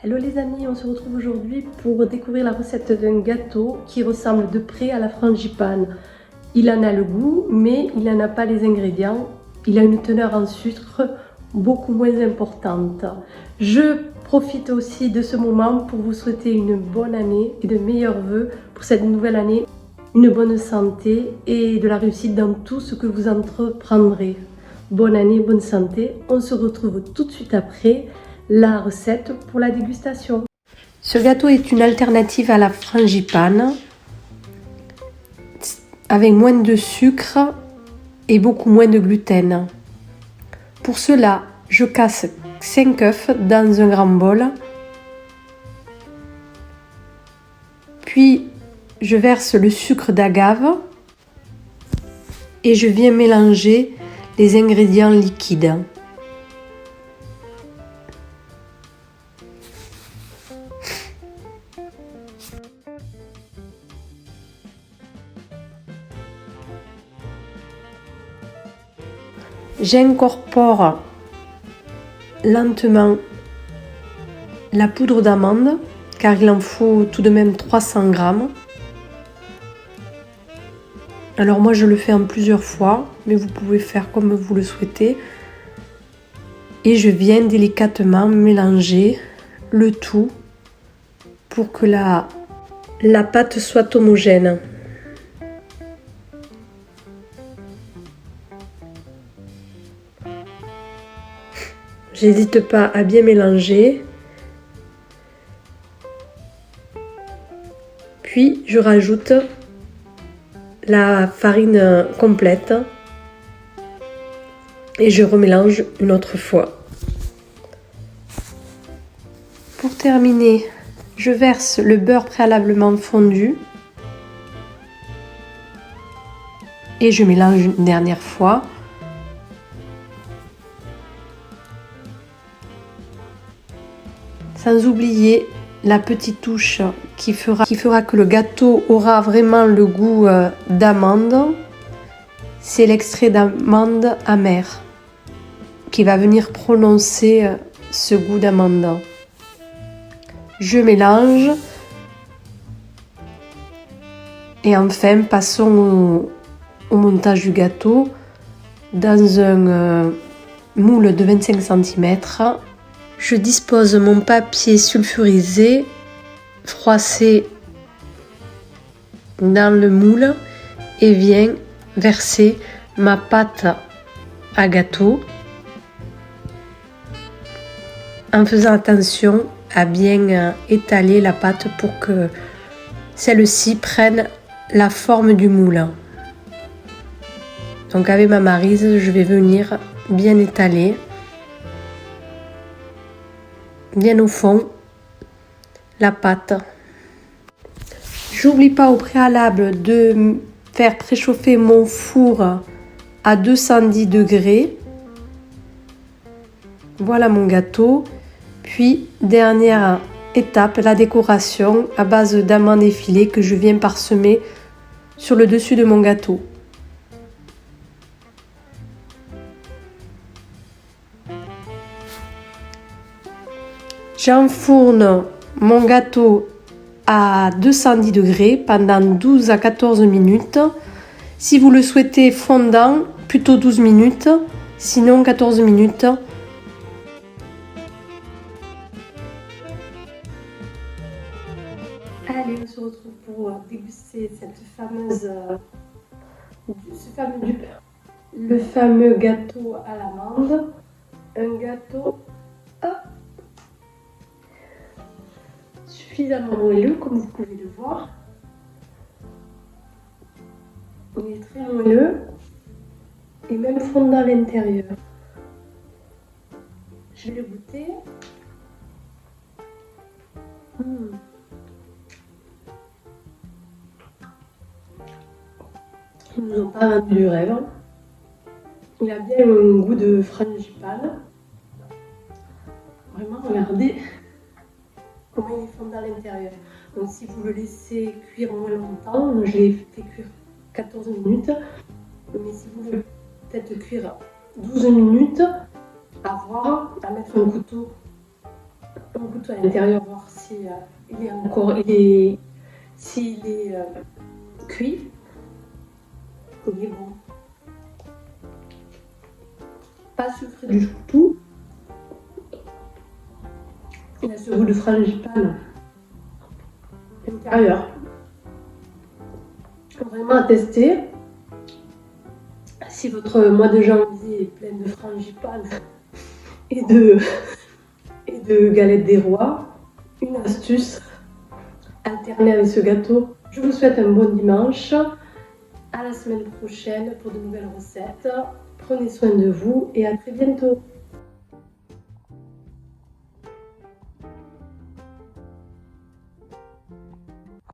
Hello les amis, on se retrouve aujourd'hui pour découvrir la recette d'un gâteau qui ressemble de près à la frangipane. Il en a le goût, mais il n'en a pas les ingrédients. Il a une teneur en sucre beaucoup moins importante. Je profite aussi de ce moment pour vous souhaiter une bonne année et de meilleurs vœux pour cette nouvelle année. Une bonne santé et de la réussite dans tout ce que vous entreprendrez. Bonne année, bonne santé. On se retrouve tout de suite après la recette pour la dégustation. Ce gâteau est une alternative à la frangipane avec moins de sucre et beaucoup moins de gluten. Pour cela, je casse 5 œufs dans un grand bol. Puis, je verse le sucre d'agave et je viens mélanger les ingrédients liquides. J'incorpore lentement la poudre d'amande, car il en faut tout de même 300 grammes. Alors moi je le fais en plusieurs fois, mais vous pouvez faire comme vous le souhaitez. Et je viens délicatement mélanger le tout pour que la pâte soit homogène. J'hésite pas à bien mélanger. Puis je rajoute la farine complète et je remélange une autre fois. Pour terminer, je verse le beurre préalablement fondu et je mélange une dernière fois. Sans oublier la petite touche qui fera que le gâteau aura vraiment le goût d'amande. C'est l'extrait d'amande amère qui va venir prononcer ce goût d'amande. Je mélange et enfin passons au montage du gâteau dans un moule de 25 cm. Je dispose mon papier sulfurisé froissé dans le moule et viens verser ma pâte à gâteau en faisant attention à bien étaler la pâte pour que celle-ci prenne la forme du moule. Donc avec ma maryse, je vais venir bien étaler, bien au fond, la pâte. J'oublie pas au préalable de faire préchauffer mon four à 210 degrés. Voilà mon gâteau. Puis, dernière étape, la décoration à base d'amandes effilées que je viens parsemer sur le dessus de mon gâteau. J'enfourne mon gâteau à 210 degrés pendant 12 à 14 minutes. Si vous le souhaitez fondant, plutôt 12 minutes, sinon 14 minutes. Allez, on se retrouve pour déguster le fameux gâteau à l'amande. Un gâteau suffisamment moelleux, comme vous pouvez le voir. Il est très moelleux et même fondant à l'intérieur. Je vais le goûter. Ils nous ont pas vendu du rêve. Il a bien un goût de frangipane. Vraiment, regardez comment il est fondant à l'intérieur. Donc si vous le laissez cuire moins longtemps, je l'ai fait cuire 14 minutes. Mais si vous voulez peut-être cuire 12 minutes, à voir, à mettre un couteau on goûte à l'intérieur, voir si il est encore, s'il est cuit. Il est bon. Pas sucré du tout. Il a ce goût de frangipane à l'intérieur. Vraiment à tester. Si votre mois de janvier est plein de frangipane et de galettes des rois, une astuce, alternée avec ce gâteau. Je vous souhaite un bon dimanche. À la semaine prochaine pour de nouvelles recettes. Prenez soin de vous et à très bientôt.